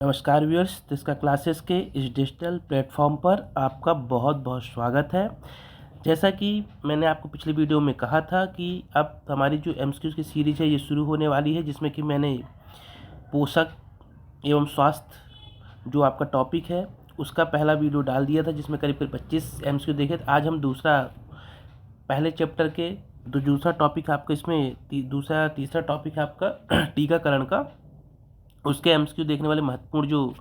नमस्कार viewers, Tisca classes के इस डिजिटल प्लेटफॉर्म पर आपका बहुत बहुत स्वागत है। जैसा कि मैंने आपको पिछली वीडियो में कहा था कि अब हमारी जो एमसीक्यूज़ की सीरीज़ है ये शुरू होने वाली है, जिसमें कि मैंने पोषक एवं स्वास्थ्य जो आपका टॉपिक है उसका पहला वीडियो डाल दिया था, जिसमें करीब करीब 25 एमसीक्यू देखे थे। आज हम पहले चैप्टर के दूसरा टॉपिक आपका इसमें तीसरा टॉपिक है आपका टीकाकरण का। उसके एमसीक्यू देखने वाले महत्वपूर्ण जो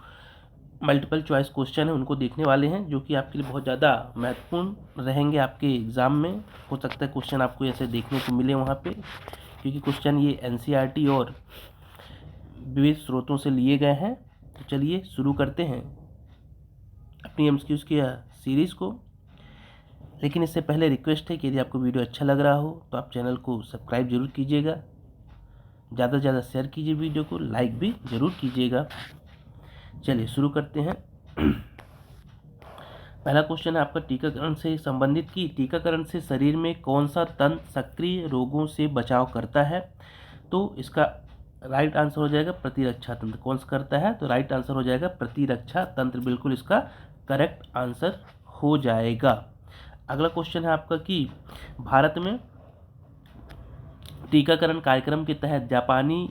मल्टीपल चॉइस क्वेश्चन है उनको देखने वाले हैं, जो कि आपके लिए बहुत ज़्यादा महत्वपूर्ण रहेंगे आपके एग्ज़ाम में। हो सकता है क्वेश्चन आपको ऐसे देखने को मिले वहाँ पे, क्योंकि क्वेश्चन ये एनसीईआरटी और विविध स्रोतों से लिए गए हैं। तो चलिए शुरू करते हैं अपनी एमसीक्यूज़ की सीरीज़ को। लेकिन इससे पहले रिक्वेस्ट है कि यदि आपको वीडियो अच्छा लग रहा हो तो आप चैनल को सब्सक्राइब जरूर कीजिएगा, ज़्यादा से ज़्यादा शेयर कीजिए, वीडियो को लाइक भी ज़रूर कीजिएगा। चलिए शुरू करते हैं। पहला क्वेश्चन है आपका टीकाकरण से संबंधित कि टीकाकरण से शरीर में कौन सा तंत्र सक्रिय रोगों से बचाव करता है। तो इसका राइट आंसर हो जाएगा प्रतिरक्षा तंत्र। कौन सा करता है, तो राइट आंसर हो जाएगा प्रतिरक्षा तंत्र, बिल्कुल इसका करेक्ट आंसर हो जाएगा। अगला क्वेश्चन है आपका कि भारत में टीकाकरण कार्यक्रम के तहत जापानी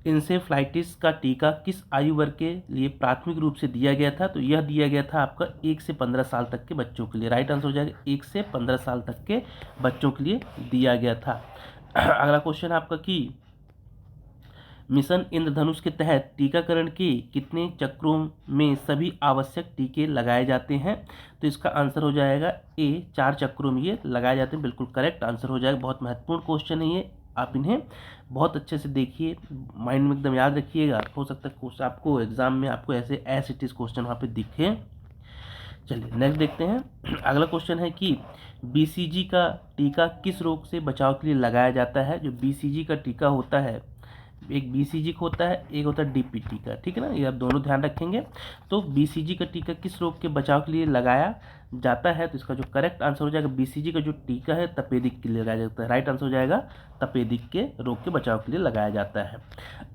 इंसेफ्लाइटिस का टीका किस आयु वर्ग के लिए प्राथमिक रूप से दिया गया था। तो यह दिया गया था आपका 1 से 15 साल तक के बच्चों के लिए। राइट आंसर हो जाएगा 1 से 15 साल तक के बच्चों के लिए दिया गया था। अगला क्वेश्चन है आपका कि मिशन इंद्रधनुष के तहत टीकाकरण के कितने चक्रों में सभी आवश्यक टीके लगाए जाते हैं। तो इसका आंसर हो जाएगा ए, 4 चक्रों में ये लगाए जाते हैं, बिल्कुल करेक्ट आंसर हो जाएगा। बहुत महत्वपूर्ण क्वेश्चन है ये, आप इन्हें बहुत अच्छे से देखिए, माइंड में एकदम याद रखिएगा। हो सकता है आपको एग्जाम में आपको ऐसे एस इट इज क्वेश्चन वहाँ पे दिखे। चलिए नेक्स्ट देखते हैं। अगला क्वेश्चन है कि बीसीजी का टीका किस रोग से बचाव के लिए लगाया जाता है। जो बीसीजी का टीका होता है, एक बीसीजी का होता है, एक होता है डीपीटी का, ठीक है ना, ये आप दोनों ध्यान रखेंगे। तो बीसीजी का टीका किस रोग के बचाव के लिए लगाया जाता है। तो इसका जो करेक्ट आंसर हो जाएगा, बीसीजी का जो टीका है तपेदिक के लिए लगाया जाता है। राइट आंसर हो जाएगा तपेदिक के रोग के बचाव के लिए लगाया जाता है।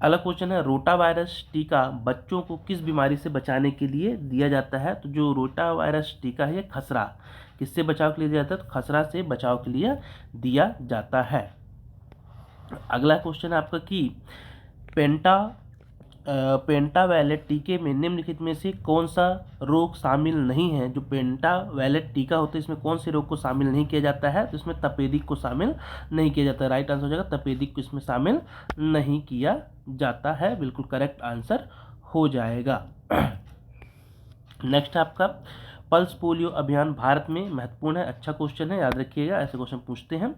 अगला क्वेश्चन है रोटा वायरस टीका बच्चों को किस बीमारी से बचाने के लिए दिया जाता है। तो जो रोटा वायरस टीका है खसरा, किससे बचाव के लिए दिया जाता है। तो खसरा से बचाव के लिए दिया जाता है। अगला क्वेश्चन है आपका कि पेंटावैलेट टीके में निम्नलिखित में से कौन सा रोग शामिल नहीं है। जो पेंटावैलेट टीका होता है इसमें कौन से रोग को शामिल नहीं किया जाता है। तो इसमें तपेदिक को शामिल नहीं किया जाता है। राइट आंसर हो जाएगा तपेदिक को इसमें शामिल नहीं किया जाता है, बिल्कुल करेक्ट आंसर हो जाएगा। नेक्स्ट आपका पल्स पोलियो अभियान भारत में महत्वपूर्ण है। अच्छा क्वेश्चन है, याद रखिएगा, ऐसे क्वेश्चन पूछते हैं।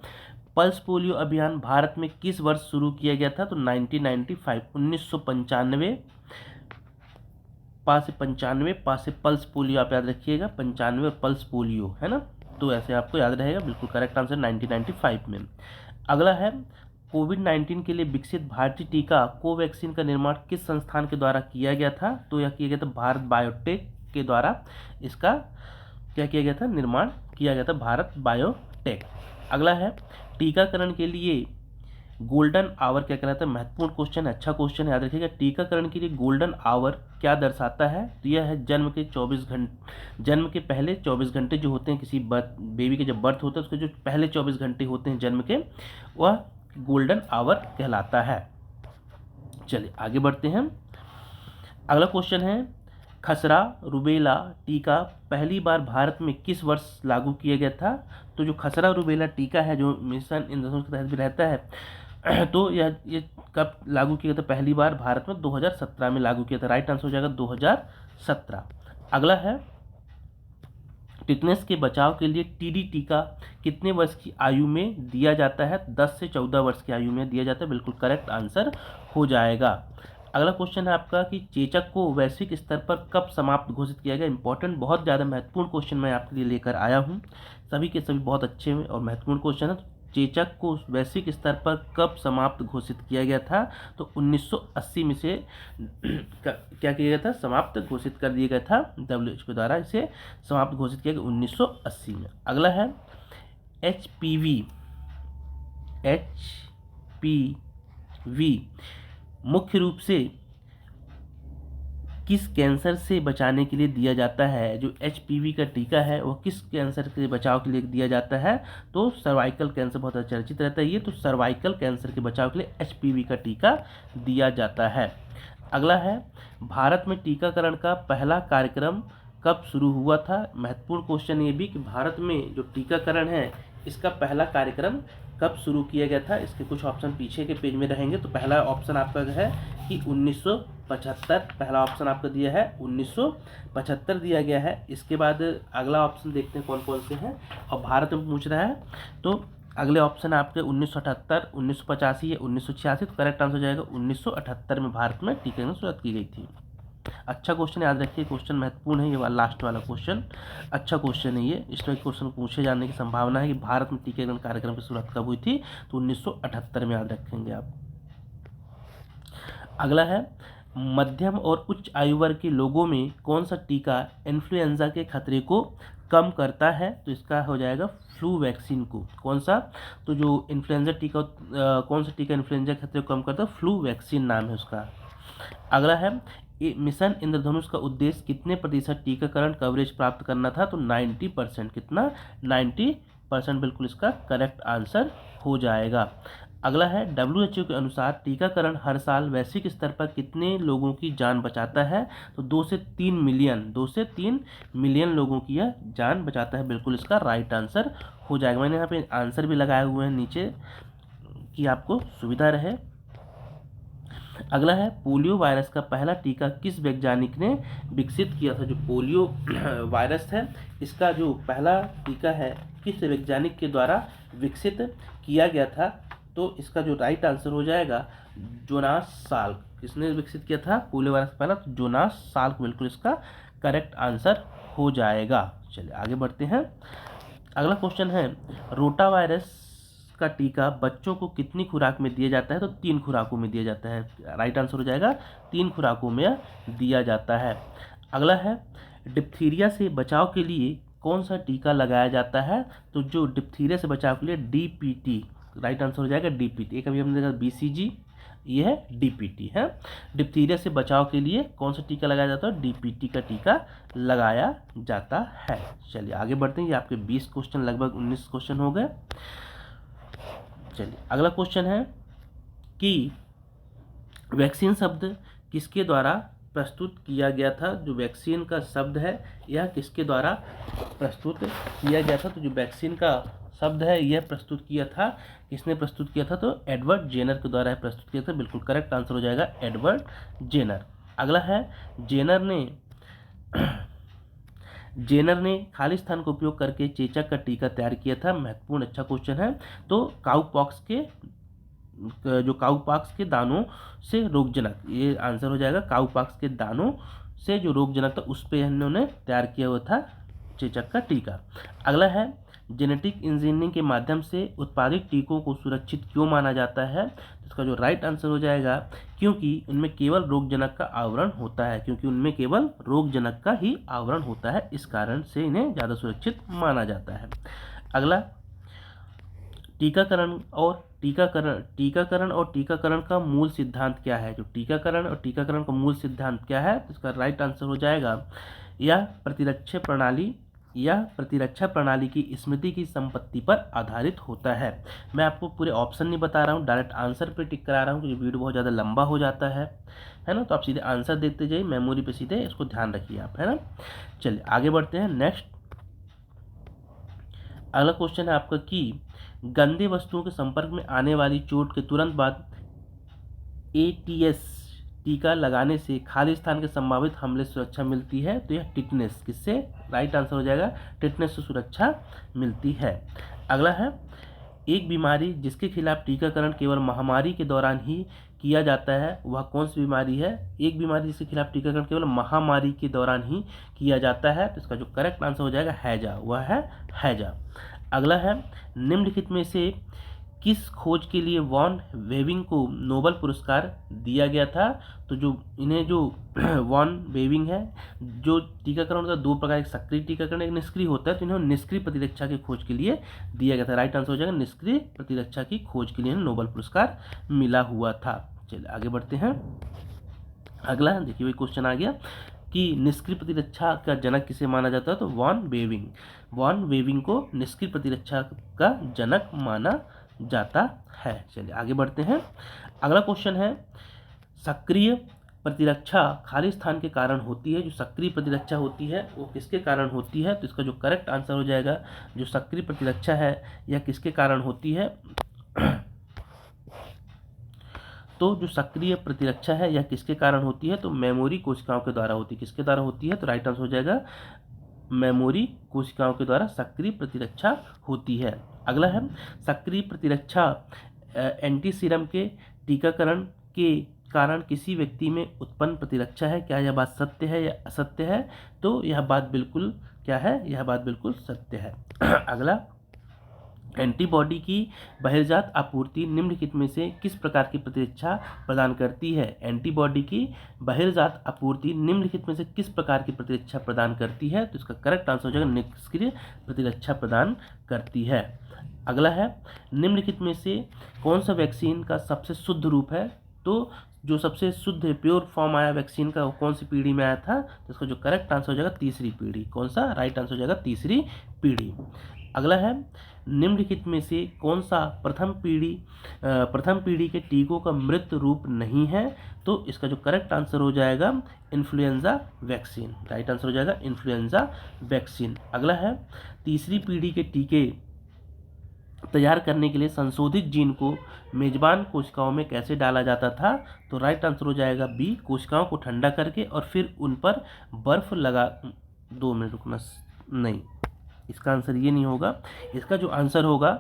पल्स पोलियो अभियान भारत में किस वर्ष शुरू किया गया था। तो 1995, 1995 पास से 95 पास से पल्स पोलियो आप याद रखिएगा, 95 और पल्स पोलियो है ना, तो ऐसे आपको याद रहेगा, बिल्कुल करेक्ट आंसर 1995 में। अगला है कोविड-19 के लिए विकसित भारतीय टीका कोवैक्सीन का निर्माण किस संस्थान के द्वारा किया गया था। तो यह किया गया था भारत बायोटेक के द्वारा। इसका क्या किया गया था, निर्माण किया गया था भारत बायोटेक। अगला है टीकाकरण के लिए गोल्डन आवर क्या कहलाता है। महत्वपूर्ण क्वेश्चन है, अच्छा क्वेश्चन है, याद रखिएगा। टीकाकरण के लिए गोल्डन आवर क्या दर्शाता है। तो यह है जन्म के पहले 24 घंटे जो होते हैं, किसी बेबी के जब बर्थ होता है उसके जो पहले 24 घंटे होते हैं जन्म के, वह गोल्डन आवर कहलाता है। चलिए आगे बढ़ते हैं। अगला क्वेश्चन है खसरा रुबेला टीका पहली बार भारत में किस वर्ष लागू किया गया था। तो जो खसरा रुबेला टीका है जो मिशन इंद्रधनुष के तहत भी रहता है, तो ये कब लागू किया गया था, पहली बार भारत में 2017 में लागू किया था। राइट आंसर हो जाएगा 2017। अगला है टिटनेस के बचाव के लिए टीडी टीका कितने वर्ष की आयु में दिया जाता है। 10 से 14 वर्ष की आयु में दिया जाता है, बिल्कुल करेक्ट आंसर हो जाएगा। अगला क्वेश्चन है आपका कि चेचक को वैश्विक स्तर पर कब समाप्त घोषित किया गया। इंपॉर्टेंट, बहुत ज़्यादा महत्वपूर्ण क्वेश्चन मैं आपके लिए लेकर आया हूँ, सभी के सभी बहुत अच्छे और महत्वपूर्ण क्वेश्चन है। चेचक को वैश्विक स्तर पर कब समाप्त घोषित किया गया था। तो 1980 में से क्या किया गया था, समाप्त घोषित कर दिया गया था, WHO के द्वारा इसे समाप्त घोषित किया गया 1980 में। अगला है HPV मुख्य रूप से किस कैंसर से बचाने के लिए दिया जाता है? जो HPV का टीका है वो किस कैंसर के बचाव के लिए दिया जाता है? तो सर्वाइकल कैंसर बहुत चर्चित रहता है ये, तो सर्वाइकल कैंसर के बचाव के लिए HPV का टीका दिया जाता है। अगला है, भारत में टीकाकरण का पहला कार्यक्रम कब शुरू हुआ था? महत्वपूर्ण क्वेश्चन ये भी कि भारत में जो टीकाकरण है इसका पहला कार्यक्रम कब शुरू किया गया था? इसके कुछ ऑप्शन पीछे के पेज में रहेंगे। तो पहला ऑप्शन आपका है कि 1975, पहला ऑप्शन आपका दिया है 1975 दिया गया है। इसके बाद अगला ऑप्शन देखते हैं कौन कौन से हैं, और भारत में पूछ रहा है तो अगले ऑप्शन आपके 1978, 1985 या 1986। तो करेक्ट आंसर हो जाएगा 1978 में भारत में टीकाकरण शुरुआत की गई थी। अच्छा क्वेश्चन, याद रखिए क्वेश्चन महत्वपूर्ण है, ये वाला लास्ट वाला क्वेश्चन अच्छा क्वेश्चन है ये। इस तरह के क्वेश्चन पूछे जाने की संभावना है कि भारत में टीकाकरण कार्यक्रम की शुरुआत कब हुई थी, तो 1978 में याद रखेंगे आप। अगला है, मध्यम और उच्च आयु वर्ग के लोगों में कौन सा टीका इन्फ्लुएंजा के खतरे को कम करता है? तो इसका हो जाएगा फ्लू वैक्सीन को। कौन सा? तो जो इन्फ्लुएंजा टीका कौन सा टीका इन्फ्लुएंजा के खतरे को कम करता है? फ्लू वैक्सीन नाम है उसका। अगला है, मिशन इंद्रधनुष का उद्देश्य कितने प्रतिशत टीकाकरण कवरेज प्राप्त करना था? तो 90%। कितना? 90% बिल्कुल इसका करेक्ट आंसर हो जाएगा। अगला है, WHO के अनुसार टीकाकरण हर साल वैश्विक स्तर पर कितने लोगों की जान बचाता है? तो 2 से 3 मिलियन, 2 से 3 मिलियन लोगों की यह जान बचाता है। बिल्कुल इसका राइट आंसर हो जाएगा। मैंने यहाँ पे आंसर भी लगाए हुए हैं नीचे कि आपको सुविधा रहे। अगला है, पोलियो वायरस का पहला टीका किस वैज्ञानिक ने विकसित किया था? जो पोलियो वायरस है इसका जो पहला टीका है किस वैज्ञानिक के द्वारा विकसित किया गया था? तो इसका जो राइट आंसर हो जाएगा जोनास साल्क। किसने विकसित किया था पोलियो वायरस पहला? तो जोनास साल्क बिल्कुल इसका करेक्ट आंसर हो जाएगा। चलिए आगे बढ़ते हैं। अगला क्वेश्चन है, रोटा वायरस का टीका बच्चों को कितनी खुराक में दिया जाता है? तो 3 खुराकों में दिया जाता है। राइट आंसर हो जाएगा 3 खुराकों में दिया जाता है। अगला है, डिप्थीरिया से बचाव के लिए कौन सा टीका लगाया जाता है? तो जो डिप्थीरिया से बचाव के लिए DPT, राइट आंसर हो जाएगा DPT। एक अभी हमने देखा BCG, ये है DPT है। डिप्थीरिया से बचाव के लिए कौन सा टीका लगाया जाता है? DPT का टीका लगाया जाता है। चलिए आगे बढ़ते हैं। ये आपके 20 क्वेश्चन, लगभग 19 क्वेश्चन हो गए। चलिए अगला क्वेश्चन है कि वैक्सीन शब्द किसके द्वारा प्रस्तुत किया गया था? जो वैक्सीन का शब्द है यह किसके द्वारा प्रस्तुत किया गया था? तो जो वैक्सीन का शब्द है यह प्रस्तुत किया था, किसने प्रस्तुत किया था? तो एडवर्ड जेनर के द्वारा प्रस्तुत किया था। बिल्कुल करेक्ट आंसर हो जाएगा एडवर्ड जेनर। अगला है, जेनर ने खालिस्तान का उपयोग करके चेचक का टीका तैयार किया था। महत्वपूर्ण अच्छा क्वेश्चन है। तो काउपॉक्स के दानों से रोगजनक, ये आंसर हो जाएगा काउपॉक्स के दानों से जो रोगजनक था उस पर इन्होंने तैयार किया हुआ था चेचक का टीका। अगला है, जेनेटिक इंजीनियरिंग के माध्यम से उत्पादित टीकों को सुरक्षित क्यों माना जाता है? इसका जो राइट आंसर हो जाएगा क्योंकि उनमें केवल रोगजनक का आवरण होता है, क्योंकि उनमें केवल रोगजनक का ही आवरण होता है, इस कारण से इन्हें ज़्यादा सुरक्षित माना जाता है। अगला, टीकाकरण और टीकाकरण का मूल सिद्धांत क्या है? जो टीकाकरण का मूल सिद्धांत क्या है? तो इसका राइट आंसर हो जाएगा यह प्रतिरक्षा प्रणाली की स्मृति की संपत्ति पर आधारित होता है। मैं आपको पूरे ऑप्शन नहीं बता रहा हूँ, डायरेक्ट आंसर पे टिक करा रहा हूँ क्योंकि वीडियो बहुत ज़्यादा लंबा हो जाता है ना। तो आप सीधे आंसर देखते जाइए, मेमोरी पे सीधे इसको ध्यान रखिए आप, है ना। चलिए आगे बढ़ते हैं। नेक्स्ट अगला क्वेश्चन है आपका कि गंदे वस्तुओं के संपर्क में आने वाली चोट के तुरंत बाद ATS टीका लगाने से खालिस्तान के संभावित हमले से सुरक्षा मिलती है? तो यह टिटनेस, किससे? राइट आंसर हो जाएगा टिटनेस से सुरक्षा मिलती है। अगला है, एक बीमारी जिसके खिलाफ टीकाकरण केवल महामारी के दौरान ही किया जाता है, वह कौन सी बीमारी है? एक बीमारी जिसके खिलाफ टीकाकरण केवल महामारी के दौरान ही किया जाता है, तो इसका जो करेक्ट आंसर हो जाएगा हैजा, वह है हैजा। अगला है, निम्नलिखित में से किस खोज के लिए वॉन वेविंग को नोबेल पुरस्कार दिया गया था? तो जो वॉन वेविंग है, जो टीकाकरण होता है 2 प्रकार, एक सक्रिय टीकाकरण एक निष्क्रिय होता है, तो इन्हें निष्क्रिय प्रतिरक्षा की खोज के लिए दिया गया था। राइट आंसर हो जाएगा निष्क्रिय प्रतिरक्षा की खोज के लिए नोबेल पुरस्कार मिला हुआ था। चलिए आगे बढ़ते हैं। अगला देखिए वही क्वेश्चन आ गया कि निष्क्रिय प्रतिरक्षा का जनक किसे माना जाता है, तो वॉन वेविंग। वॉन वेविंग को निष्क्रिय प्रतिरक्षा का जनक माना जाता है। चलिए आगे बढ़ते हैं। अगला क्वेश्चन है सक्रिय प्रतिरक्षा खाली स्थान के कारण होती है। जो सक्रिय प्रतिरक्षा होती है वो किसके कारण होती है, तो इसका जो करेक्ट आंसर हो जाएगा जो सक्रिय प्रतिरक्षा है यह किसके कारण होती है, तो जो सक्रिय प्रतिरक्षा है यह किसके कारण होती है, तो मेमोरी कोशिकाओं के द्वारा होती है। किसके द्वारा होती है, तो राइट आंसर हो जाएगा मेमोरी कोशिकाओं के द्वारा सक्रिय प्रतिरक्षा होती है। अगला है सक्रिय प्रतिरक्षा एंटी सीरम के टीकाकरण के कारण किसी व्यक्ति में उत्पन्न प्रतिरक्षा है। क्या यह बात सत्य है या असत्य है, तो यह बात बिल्कुल क्या है, यह बात बिल्कुल सत्य है। अगला एंटीबॉडी की बहिर्जात आपूर्ति निम्नलिखित में से किस प्रकार की प्रतिरक्षा प्रदान करती है। एंटीबॉडी की बहिर्जात आपूर्ति निम्नलिखित में से किस प्रकार की प्रतिरक्षा प्रदान करती है, तो इसका करेक्ट आंसर हो जाएगा निष्क्रिय प्रतिरक्षा प्रदान करती है। अगला है निम्नलिखित में से कौन सा वैक्सीन का सबसे शुद्ध रूप है, तो जो सबसे शुद्ध प्योर फॉर्म आया वैक्सीन का वो कौन सी पीढ़ी में आया था, तो इसका जो करेक्ट आंसर हो जाएगा तीसरी पीढ़ी। कौन सा, राइट आंसर हो जाएगा तीसरी पीढ़ी। अगला है निम्नलिखित में से कौन सा प्रथम पीढ़ी के टीकों का मृत रूप नहीं है, तो इसका जो करेक्ट आंसर हो जाएगा इन्फ्लुएंजा वैक्सीन। राइट आंसर हो जाएगा इन्फ्लुएंजा वैक्सीन। अगला है तीसरी पीढ़ी के टीके तैयार करने के लिए संशोधित जीन को मेजबान कोशिकाओं में कैसे डाला जाता था, तो राइट आंसर हो जाएगा बी, कोशिकाओं को ठंडा करके और फिर उन पर बर्फ लगा 2 मिनट रुकना, नहीं इसका आंसर ये नहीं होगा। इसका जो आंसर होगा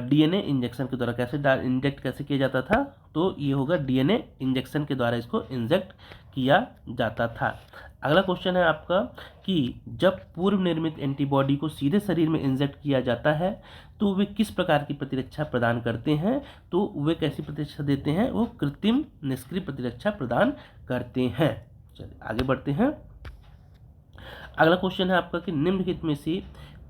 डीएनए इंजेक्शन के द्वारा। कैसे इंजेक्ट कैसे किया जाता था, तो ये होगा डीएनए इंजेक्शन के द्वारा इसको इंजेक्ट किया जाता था। अगला क्वेश्चन है आपका कि जब पूर्व निर्मित एंटीबॉडी को सीधे शरीर में इंजेक्ट किया जाता है तो वे किस प्रकार की प्रतिरक्षा प्रदान करते हैं, तो वे कैसी प्रतिरक्षा देते हैं, वो कृत्रिम निष्क्रिय प्रतिरक्षा प्रदान करते हैं। चलिए आगे बढ़ते हैं। अगला क्वेश्चन है आपका कि निम्नलिखित में से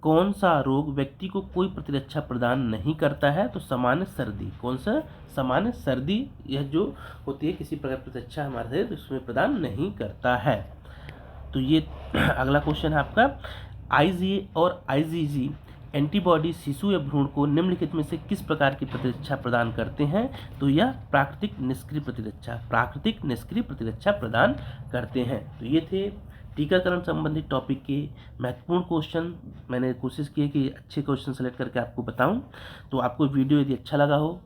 कौन सा रोग व्यक्ति को कोई प्रतिरक्षा प्रदान नहीं करता है, तो सामान्य सर्दी। कौन सा, सामान्य सर्दी, यह जो होती है किसी प्रकार प्रतिरक्षा हमारे शरीर उसमें प्रदान नहीं करता है। तो ये अगला क्वेश्चन है आपका आईजीए और आईजीजी एंटीबॉडी शिशु या भ्रूण को निम्नलिखित में से किस प्रकार की प्रतिरक्षा प्रदान करते हैं, तो यह प्राकृतिक निष्क्रिय प्रतिरक्षा प्रदान करते हैं। तो ये थे टीकाकरण संबंधित टॉपिक के महत्वपूर्ण क्वेश्चन। मैंने कोशिश की है कि अच्छे क्वेश्चन सेलेक्ट करके आपको बताऊं। तो आपको वीडियो यदि अच्छा लगा हो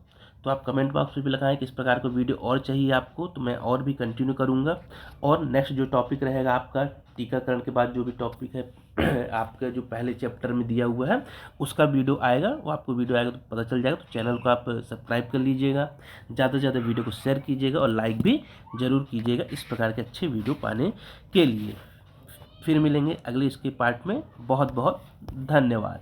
तो आप कमेंट बॉक्स में भी लगाएं कि इस प्रकार का वीडियो और चाहिए आपको, तो मैं और भी कंटिन्यू करूंगा। और नेक्स्ट जो टॉपिक रहेगा आपका टीकाकरण के बाद जो भी टॉपिक है आपका जो पहले चैप्टर में दिया हुआ है उसका वीडियो आएगा, वो आपको वीडियो आएगा तो पता चल जाएगा। तो चैनल को आप सब्सक्राइब कर लीजिएगा, ज़्यादा से ज़्यादा वीडियो को शेयर कीजिएगा और लाइक भी ज़रूर कीजिएगा इस प्रकार के अच्छे वीडियो पाने के लिए। फिर मिलेंगे अगले इसके पार्ट में। बहुत बहुत धन्यवाद।